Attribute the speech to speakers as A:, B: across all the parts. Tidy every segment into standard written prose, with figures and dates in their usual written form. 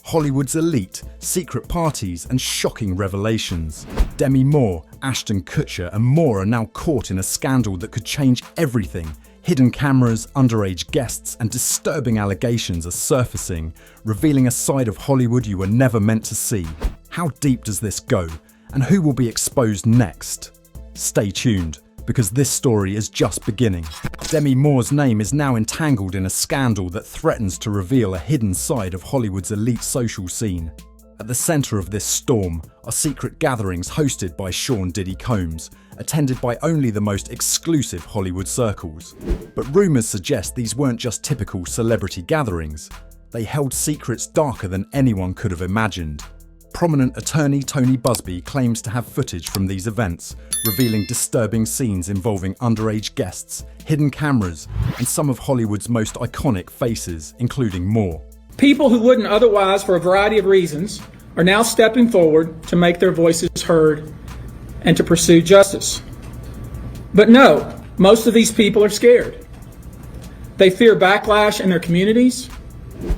A: Hollywood's elite, secret parties, and shocking revelations. Demi Moore, Ashton Kutcher, and more are now caught in a scandal that could change everything. Hidden cameras, underage guests, and disturbing allegations are surfacing, revealing a side of Hollywood you were never meant to see. How deep does this go? And who will be exposed next? Stay tuned, because this story is just beginning. Demi Moore's name is now entangled in a scandal that threatens to reveal a hidden side of Hollywood's elite social scene. At the centre of this storm are secret gatherings hosted by Diddy Combs, attended by only the most exclusive Hollywood circles. But rumours suggest these weren't just typical celebrity gatherings. They held secrets darker than anyone could have imagined. Prominent attorney Tony Busby claims to have footage from these events, revealing disturbing scenes involving underage guests, hidden cameras, and some of Hollywood's most iconic faces, including Moore.
B: People who wouldn't otherwise, for a variety of reasons, are now stepping forward to make their voices heard and to pursue justice. But no, most of these people are scared. They fear backlash in their communities.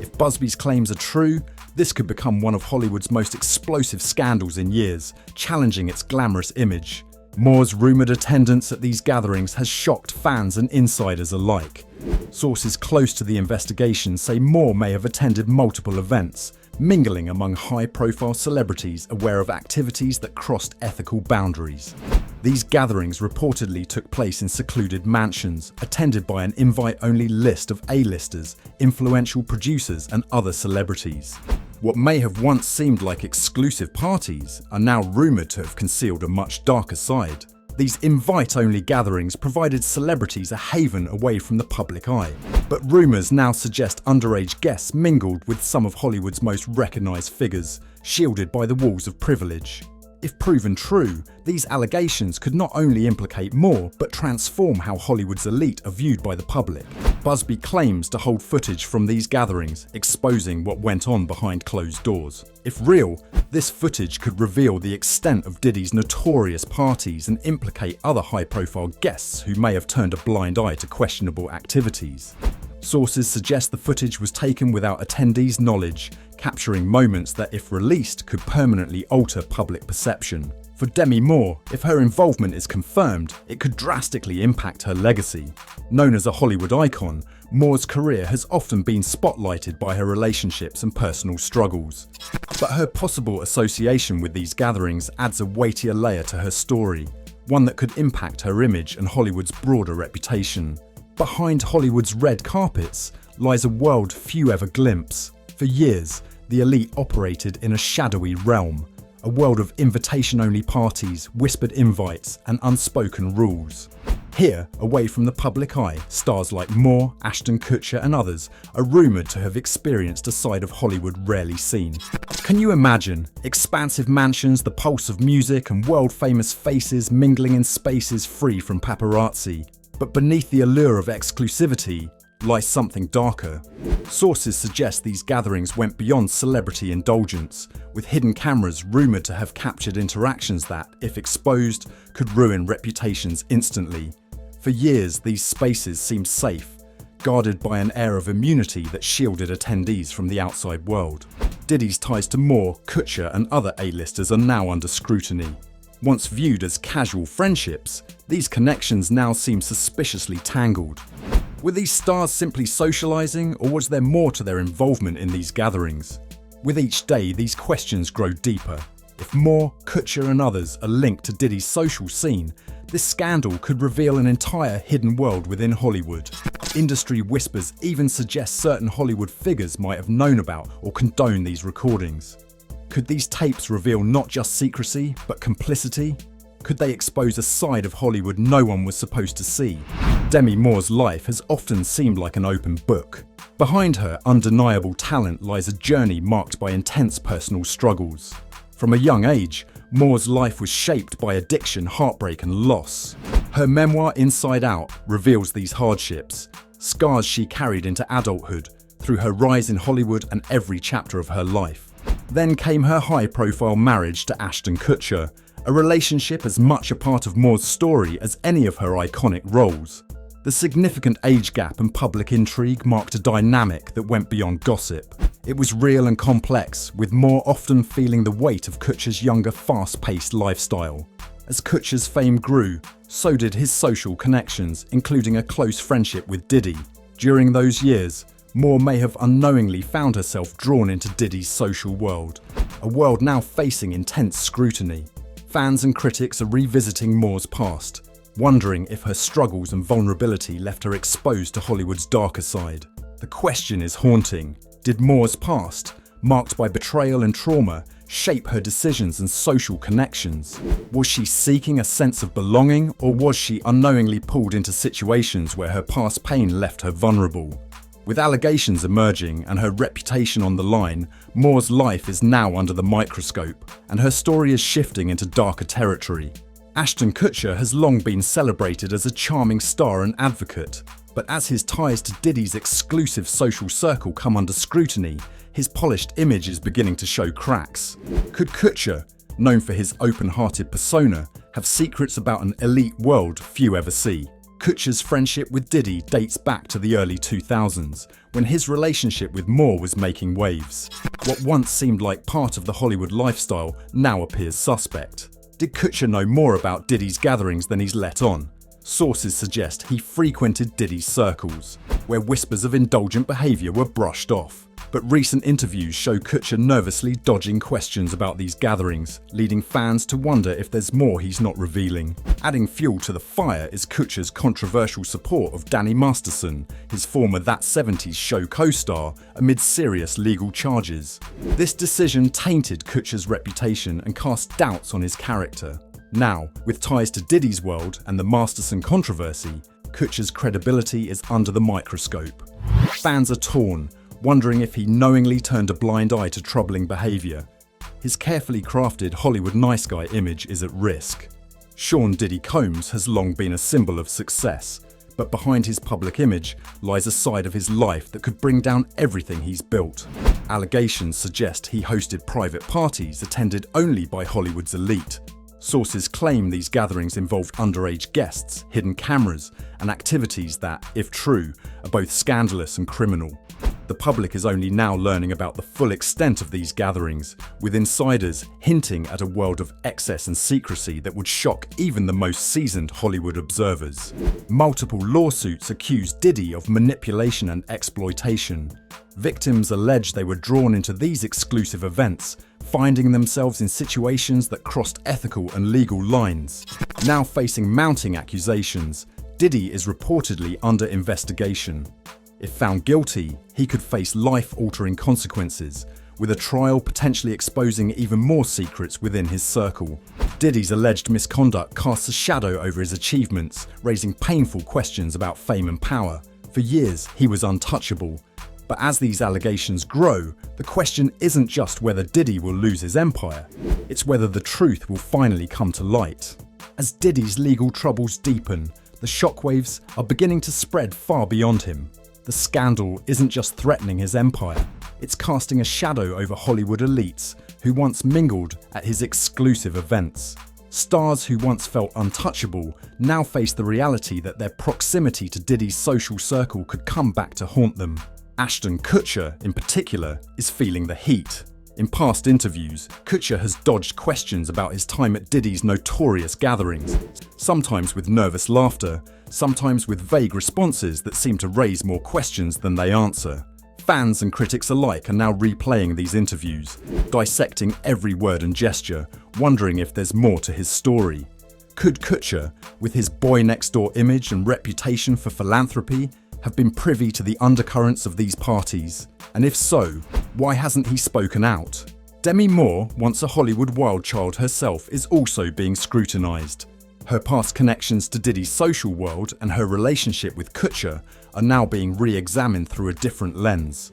A: If Busby's claims are true, this could become one of Hollywood's most explosive scandals in years, challenging its glamorous image. Moore's rumoured attendance at these gatherings has shocked fans and insiders alike. Sources close to the investigation say Moore may have attended multiple events, mingling among high-profile celebrities aware of activities that crossed ethical boundaries. These gatherings reportedly took place in secluded mansions, attended by an invite-only list of A-listers, influential producers, and other celebrities. What may have once seemed like exclusive parties are now rumoured to have concealed a much darker side. These invite-only gatherings provided celebrities a haven away from the public eye. But rumours now suggest underage guests mingled with some of Hollywood's most recognised figures, shielded by the walls of privilege. If proven true, these allegations could not only implicate Moore, but transform how Hollywood's elite are viewed by the public. Busby claims to hold footage from these gatherings, exposing what went on behind closed doors. If real, this footage could reveal the extent of Diddy's notorious parties and implicate other high-profile guests who may have turned a blind eye to questionable activities. Sources suggest the footage was taken without attendees' knowledge, capturing moments that, if released, could permanently alter public perception. For Demi Moore, if her involvement is confirmed, it could drastically impact her legacy. Known as a Hollywood icon, Moore's career has often been spotlighted by her relationships and personal struggles. But her possible association with these gatherings adds a weightier layer to her story, one that could impact her image and Hollywood's broader reputation. Behind Hollywood's red carpets lies a world few ever glimpse. For years, the elite operated in a shadowy realm, a world of invitation-only parties, whispered invites, and unspoken rules. Here, away from the public eye, stars like Moore, Ashton Kutcher, and others are rumoured to have experienced a side of Hollywood rarely seen. Can you imagine? Expansive mansions, the pulse of music, and world-famous faces mingling in spaces free from paparazzi. But beneath the allure of exclusivity lies something darker. Sources suggest these gatherings went beyond celebrity indulgence, with hidden cameras rumoured to have captured interactions that, if exposed, could ruin reputations instantly. For years, these spaces seemed safe, guarded by an air of immunity that shielded attendees from the outside world. Diddy's ties to Moore, Kutcher, and other A-listers are now under scrutiny. Once viewed as casual friendships, these connections now seem suspiciously tangled. Were these stars simply socialising, or was there more to their involvement in these gatherings? With each day, these questions grow deeper. If Moore, Kutcher, and others are linked to Diddy's social scene, this scandal could reveal an entire hidden world within Hollywood. Industry whispers even suggest certain Hollywood figures might have known about or condoned these recordings. Could these tapes reveal not just secrecy, but complicity? Could they expose a side of Hollywood no one was supposed to see? Demi Moore's life has often seemed like an open book. Behind her undeniable talent lies a journey marked by intense personal struggles. From a young age, Moore's life was shaped by addiction, heartbreak, and loss. Her memoir, Inside Out, reveals these hardships, scars she carried into adulthood, through her rise in Hollywood and every chapter of her life. Then came her high-profile marriage to Ashton Kutcher, a relationship as much a part of Moore's story as any of her iconic roles. The The significant age gap and public intrigue marked a dynamic that went beyond gossip. It was real and complex, with Moore often feeling the weight of Kutcher's younger, fast-paced lifestyle. As Kutcher's fame grew, so did his social connections, including a close friendship with Diddy. During those years, Moore may have unknowingly found herself drawn into Diddy's social world, a world now facing intense scrutiny. Fans and critics are revisiting Moore's past, wondering if her struggles and vulnerability left her exposed to Hollywood's darker side. The question is haunting. Did Moore's past, marked by betrayal and trauma, shape her decisions and social connections? Was she seeking a sense of belonging, or was she unknowingly pulled into situations where her past pain left her vulnerable? With allegations emerging and her reputation on the line, Moore's life is now under the microscope, and her story is shifting into darker territory. Ashton Kutcher has long been celebrated as a charming star and advocate, but as his ties to Diddy's exclusive social circle come under scrutiny, his polished image is beginning to show cracks. Could Kutcher, known for his open-hearted persona, have secrets about an elite world few ever see? Kutcher's friendship with Diddy dates back to the early 2000s, when his relationship with Moore was making waves. What once seemed like part of the Hollywood lifestyle now appears suspect. Did Kutcher know more about Diddy's gatherings than he's let on? Sources suggest he frequented Diddy's circles, where whispers of indulgent behaviour were brushed off. But recent interviews show Kutcher nervously dodging questions about these gatherings, leading fans to wonder if there's more he's not revealing. Adding fuel to the fire is Kutcher's controversial support of Danny Masterson, his former That 70s Show co-star, amid serious legal charges. This decision tainted Kutcher's reputation and cast doubts on his character. Now, with ties to Diddy's world and the Masterson controversy, Kutcher's credibility is under the microscope. Fans are torn, wondering if he knowingly turned a blind eye to troubling behaviour. His carefully crafted Hollywood nice guy image is at risk. Sean Diddy Combs has long been a symbol of success, but behind his public image lies a side of his life that could bring down everything he's built. Allegations suggest he hosted private parties attended only by Hollywood's elite. Sources claim these gatherings involved underage guests, hidden cameras, and activities that, if true, are both scandalous and criminal. The public is only now learning about the full extent of these gatherings, with insiders hinting at a world of excess and secrecy that would shock even the most seasoned Hollywood observers. Multiple lawsuits accuse Diddy of manipulation and exploitation. Victims allege they were drawn into these exclusive events, finding themselves in situations that crossed ethical and legal lines. Now facing mounting accusations, Diddy is reportedly under investigation. If found guilty, he could face life-altering consequences, with a trial potentially exposing even more secrets within his circle. Diddy's alleged misconduct casts a shadow over his achievements, raising painful questions about fame and power. For years, he was untouchable. But as these allegations grow, the question isn't just whether Diddy will lose his empire, it's whether the truth will finally come to light. As Diddy's legal troubles deepen, the shockwaves are beginning to spread far beyond him. The scandal isn't just threatening his empire, it's casting a shadow over Hollywood elites who once mingled at his exclusive events. Stars who once felt untouchable now face the reality that their proximity to Diddy's social circle could come back to haunt them. Ashton Kutcher, in particular, is feeling the heat. In past interviews, Kutcher has dodged questions about his time at Diddy's notorious gatherings, sometimes with nervous laughter, sometimes with vague responses that seem to raise more questions than they answer. Fans and critics alike are now replaying these interviews, dissecting every word and gesture, wondering if there's more to his story. Could Kutcher, with his boy-next-door image and reputation for philanthropy, have been privy to the undercurrents of these parties? And if so, why hasn't he spoken out? Demi Moore, once a Hollywood wildchild herself, is also being scrutinised. Her past connections to Diddy's social world and her relationship with Kutcher are now being re-examined through a different lens.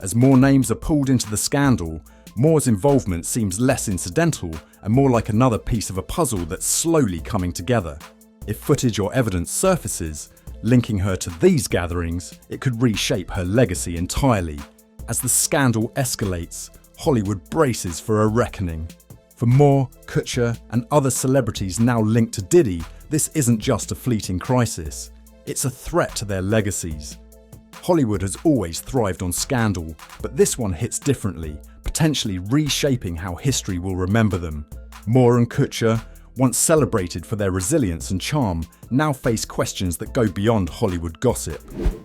A: As more names are pulled into the scandal, Moore's involvement seems less incidental and more like another piece of a puzzle that's slowly coming together. If footage or evidence surfaces, linking her to these gatherings, it could reshape her legacy entirely. As the scandal escalates, Hollywood braces for a reckoning. For Moore, Kutcher, and other celebrities now linked to Diddy, this isn't just a fleeting crisis. It's a threat to their legacies. Hollywood has always thrived on scandal, but this one hits differently, potentially reshaping how history will remember them. Moore and Kutcher, once celebrated for their resilience and charm, now face questions that go beyond Hollywood gossip.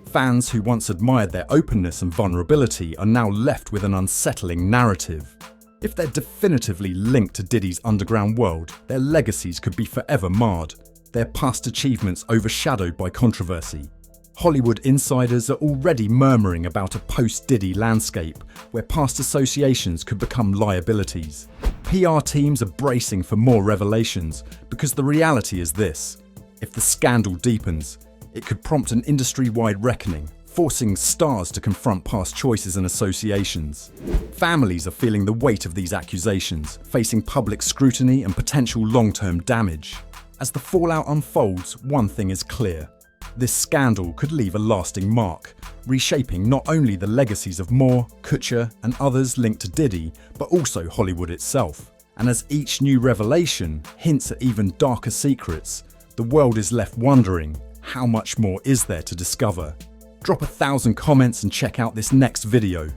A: Fans who once admired their openness and vulnerability are now left with an unsettling narrative. If they're definitively linked to Diddy's underground world, their legacies could be forever marred, their past achievements overshadowed by controversy. Hollywood insiders are already murmuring about a post-Diddy landscape where past associations could become liabilities. PR teams are bracing for more revelations because the reality is this: if the scandal deepens, it could prompt an industry-wide reckoning, forcing stars to confront past choices and associations. Families are feeling the weight of these accusations, facing public scrutiny and potential long-term damage. As the fallout unfolds, one thing is clear: this scandal could leave a lasting mark, reshaping not only the legacies of Moore, Kutcher, and others linked to Diddy, but also Hollywood itself. And as each new revelation hints at even darker secrets, the world is left wondering, how much more is there to discover? Drop 1,000 comments and check out this next video.